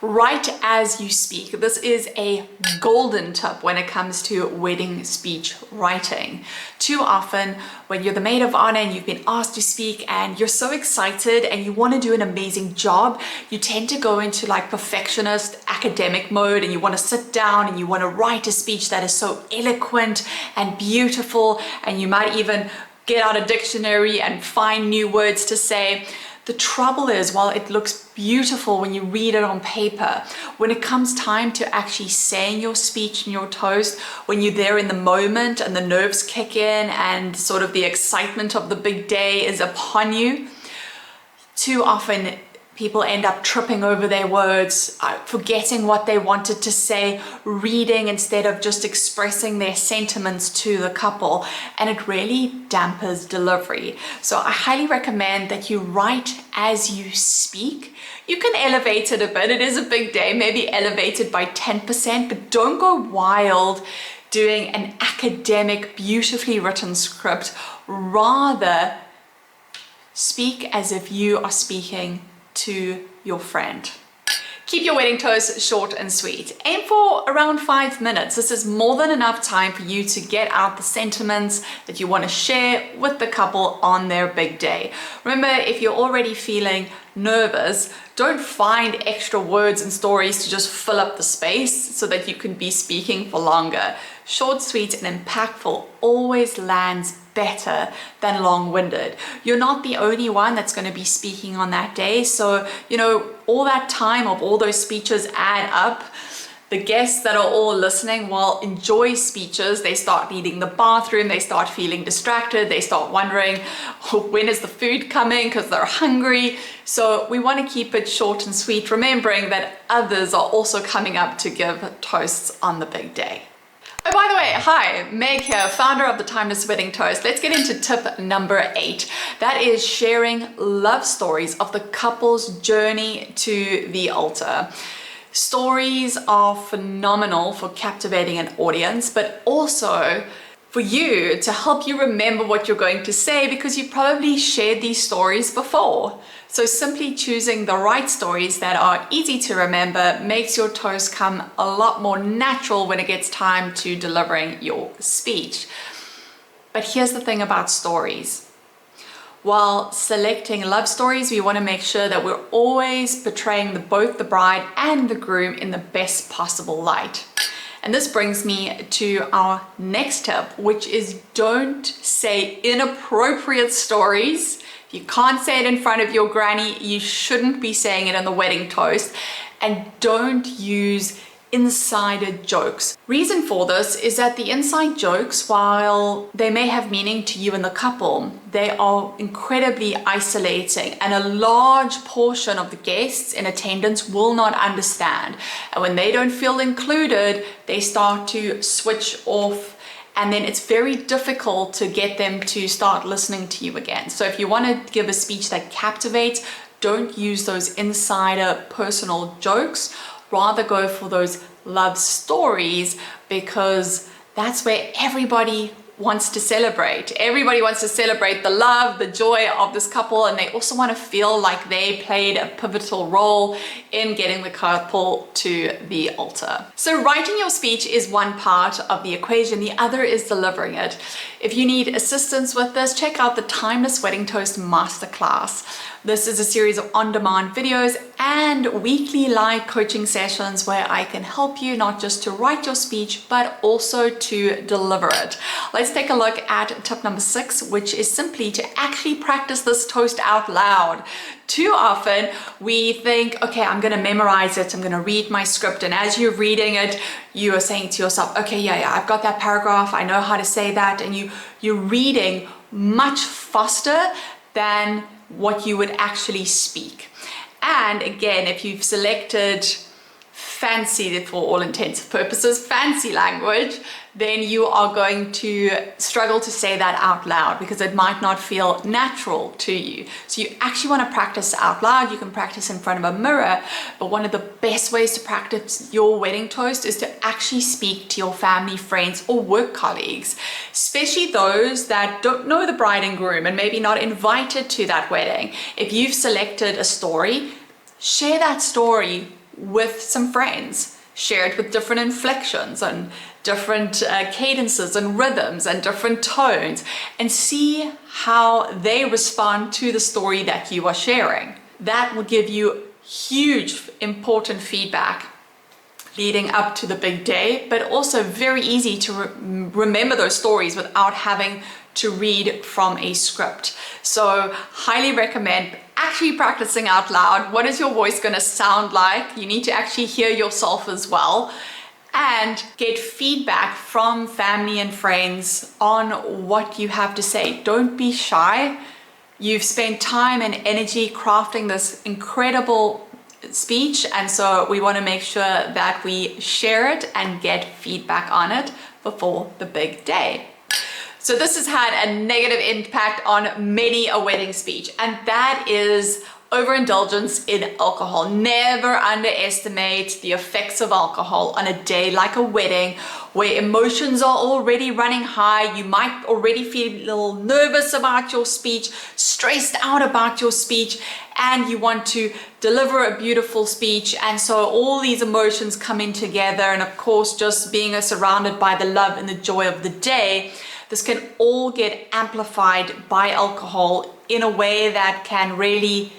Write as you speak. This is a golden tip when it comes to wedding speech writing. Too often, when you're the maid of honor and you've been asked to speak and you're so excited and you want to do an amazing job, you tend to go into like perfectionist academic mode and you want to sit down and you want to write a speech that is so eloquent and beautiful, and you might even get out a dictionary and find new words to say. The trouble is, while it looks beautiful when you read it on paper, when it comes time to actually saying your speech and your toast, when you're there in the moment and the nerves kick in and sort of the excitement of the big day is upon you, too often people end up tripping over their words, forgetting what they wanted to say, reading instead of just expressing their sentiments to the couple, and it really dampers delivery. So I highly recommend that you write as you speak. You can elevate it a bit. It is a big day, maybe elevate it by 10%, but don't go wild doing an academic, beautifully written script. Rather, speak as if you are speaking to your friend. Keep your wedding toast short and sweet. Aim for around 5 minutes. This is more than enough time for you to get out the sentiments that you want to share with the couple on their big day. Remember, if you're already feeling nervous, don't find extra words and stories to just fill up the space so that you can be speaking for longer. Short, sweet, and impactful always lands better than long-winded. You're not the only one that's going to be speaking on that day. So, all that time of all those speeches add up. The guests that are all listening will enjoy speeches. They start needing the bathroom. They start feeling distracted. They start wondering, when is the food coming? Because they're hungry. So we want to keep it short and sweet, remembering that others are also coming up to give toasts on the big day. Oh, by the way, hi, Meg here, founder of the Timeless Wedding Toast. Let's get into tip number 8. That is sharing love stories of the couple's journey to the altar. Stories are phenomenal for captivating an audience, but also for you to help you remember what you're going to say, because you probably shared these stories before. So simply choosing the right stories that are easy to remember makes your toast come a lot more natural when it gets time to delivering your speech. But here's the thing about stories. While selecting love stories, we want to make sure that we're always portraying both the bride and the groom in the best possible light. And this brings me to our next tip, which is don't say inappropriate stories. If you can't say it in front of your granny, you shouldn't be saying it in the wedding toast. And don't use insider jokes. Reason for this is that the inside jokes, while they may have meaning to you and the couple, they are incredibly isolating, and a large portion of the guests in attendance will not understand. And when they don't feel included, they start to switch off, and then it's very difficult to get them to start listening to you again. So if you want to give a speech that captivates, don't use those insider personal jokes. Rather go for those love stories, because that's where everybody wants to celebrate. Everybody wants to celebrate the love, the joy of this couple, and they also want to feel like they played a pivotal role in getting the couple to the altar. So writing your speech is one part of the equation. The other is delivering it. If you need assistance with this, check out the Timeless Wedding Toast Masterclass. This is a series of on-demand videos and weekly live coaching sessions where I can help you not just to write your speech, but also to deliver it. Let's take a look at tip number 6, which is simply to actually practice this toast out loud. Too often we think, okay, I'm going to memorize it, I'm going to read my script, and as you're reading it, you are saying to yourself, okay, yeah, I've got that paragraph, I know how to say that, and you're reading much faster than what you would actually speak. And again, if you've selected fancy, for all intents and purposes, fancy language, then you are going to struggle to say that out loud because it might not feel natural to you. So you actually want to practice out loud. You can practice in front of a mirror, but one of the best ways to practice your wedding toast is to actually speak to your family, friends, or work colleagues, especially those that don't know the bride and groom and maybe not invited to that wedding. If you've selected a story, share that story with some friends. Share it with different inflections and different cadences and rhythms and different tones, and see how they respond to the story that you are sharing. That will give you huge, important feedback leading up to the big day, but also very easy to remember those stories without having to read from a script. So highly recommend actually practicing out loud. What is your voice going to sound like? You need to actually hear yourself as well, and get feedback from family and friends on what you have to say. Don't be shy. You've spent time and energy crafting this incredible speech, and so we want to make sure that we share it and get feedback on it before the big day. So this has had a negative impact on many a wedding speech, and that is overindulgence in alcohol. Never underestimate the effects of alcohol on a day like a wedding, where emotions are already running high. You might already feel a little nervous about your speech, stressed out about your speech, and you want to deliver a beautiful speech. And so all these emotions come in together, and of course, just being surrounded by the love and the joy of the day, this can all get amplified by alcohol in a way that can really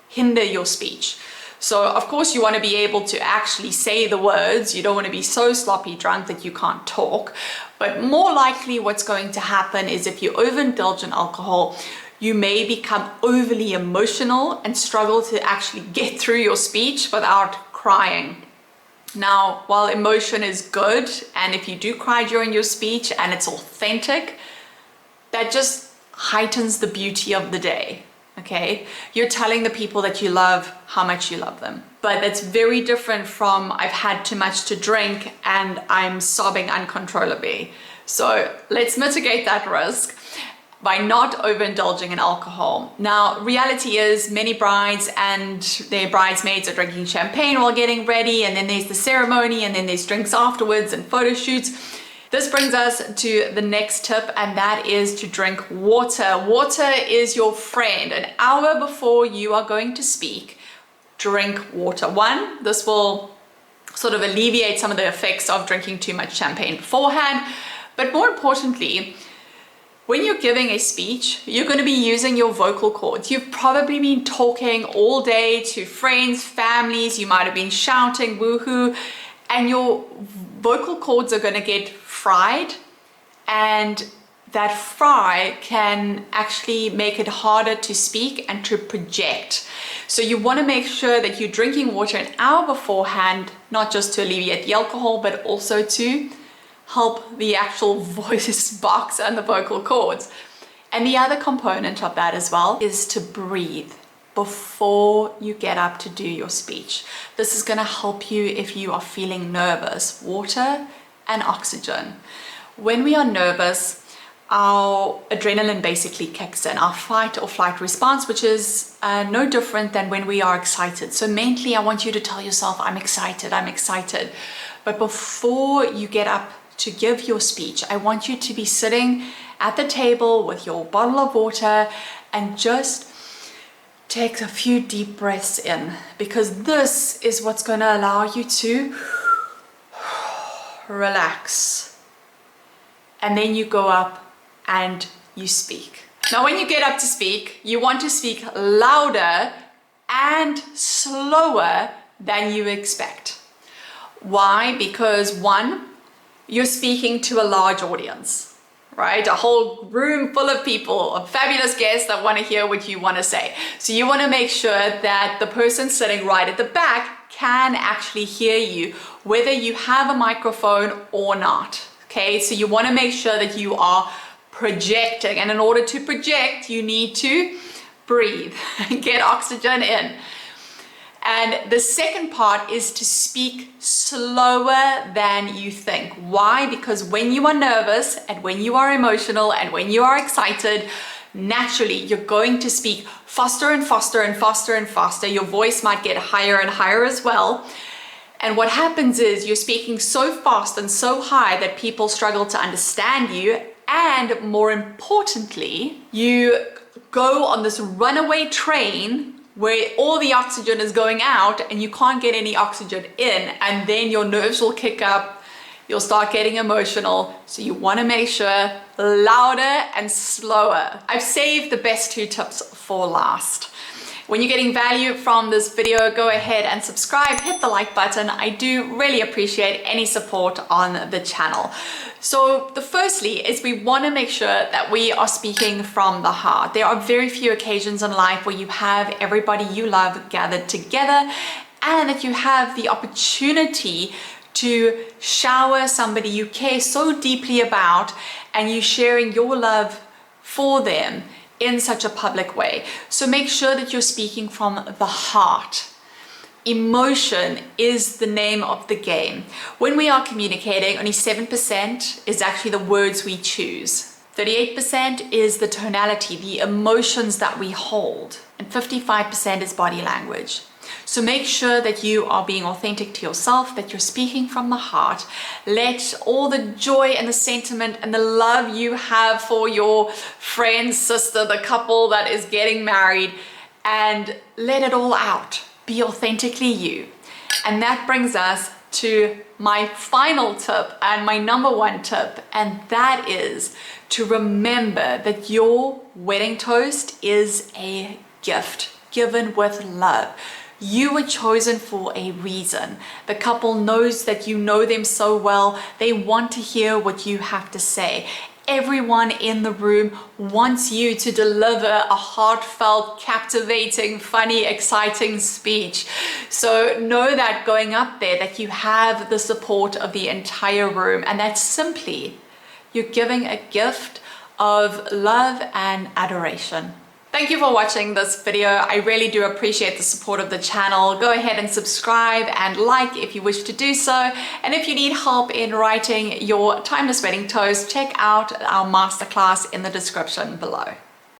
hinder your speech. So of course you want to be able to actually say the words. You don't want to be so sloppy drunk that you can't talk. But more likely what's going to happen is, if you overindulge in alcohol, you may become overly emotional and struggle to actually get through your speech without crying. Now, while emotion is good, and if you do cry during your speech and it's authentic, that just heightens the beauty of the day. Okay, you're telling the people that you love how much you love them. But that's very different from, I've had too much to drink and I'm sobbing uncontrollably. So let's mitigate that risk by not overindulging in alcohol. Now, reality is many brides and their bridesmaids are drinking champagne while getting ready, and then there's the ceremony, and then there's drinks afterwards and photo shoots. This brings us to the next tip, and that is to drink water. Water is your friend. An hour before you are going to speak, drink water. One, this will sort of alleviate some of the effects of drinking too much champagne beforehand. But more importantly, when you're giving a speech, you're going to be using your vocal cords. You've probably been talking all day to friends, families. You might have been shouting woohoo, and your vocal cords are going to get fried, and that fry can actually make it harder to speak and to project. So you want to make sure that you're drinking water an hour beforehand, not just to alleviate the alcohol, but also to help the actual voice box and the vocal cords. And the other component of that as well is to breathe before you get up to do your speech. This is going to help you if you are feeling nervous. Water and oxygen. When we are nervous, our adrenaline basically kicks in, our fight or flight response, which is no different than when we are excited. So mentally, I want you to tell yourself, I'm excited, I'm excited. But before you get up to give your speech, I want you to be sitting at the table with your bottle of water and just take a few deep breaths in, because this is what's going to allow you to relax. And then you go up and you speak. Now, when you get up to speak, you want to speak louder and slower than you expect. Why? Because one, you're speaking to a large audience, right? A whole room full of people, of fabulous guests that want to hear what you want to say. So you want to make sure that the person sitting right at the back can actually hear you, whether you have a microphone or not. Okay, so you want to make sure that you are projecting, and in order to project, you need to breathe and get oxygen in. And the second part is to speak slower than you think. Why? Because when you are nervous and when you are emotional and when you are excited, naturally you're going to speak faster and faster and faster and faster. Your voice might get higher and higher as well. And what happens is you're speaking so fast and so high that people struggle to understand you. And more importantly, you go on this runaway train where all the oxygen is going out and you can't get any oxygen in, and then your nerves will kick up, you'll start getting emotional. So you want to make sure louder and slower. I've saved the best 2 tips for last. When you're getting value from this video, go ahead and subscribe, hit the like button. I do really appreciate any support on the channel. So the firstly is we want to make sure that we are speaking from the heart. There are very few occasions in life where you have everybody you love gathered together and that you have the opportunity to shower somebody you care so deeply about and you sharing your love for them in such a public way. So make sure that you're speaking from the heart. Emotion is the name of the game. When we are communicating, only 7% is actually the words we choose. 38% is the tonality, the emotions that we hold, and 55% is body language. So make sure that you are being authentic to yourself, that you're speaking from the heart. Let all the joy and the sentiment and the love you have for your friend, sister, the couple that is getting married, and let it all out. Be authentically you. And that brings us to my final tip and my number 1 tip, and that is to remember that your wedding toast is a gift given with love. You were chosen for a reason. The couple knows that you know them so well. They want to hear what you have to say. Everyone in the room wants you to deliver a heartfelt, captivating, funny, exciting speech. So know that going up there that you have the support of the entire room, and that's simply you're giving a gift of love and adoration. Thank you for watching this video. I really do appreciate the support of the channel. Go ahead and subscribe and like if you wish to do so. And if you need help in writing your timeless wedding toast, check out our masterclass in the description below.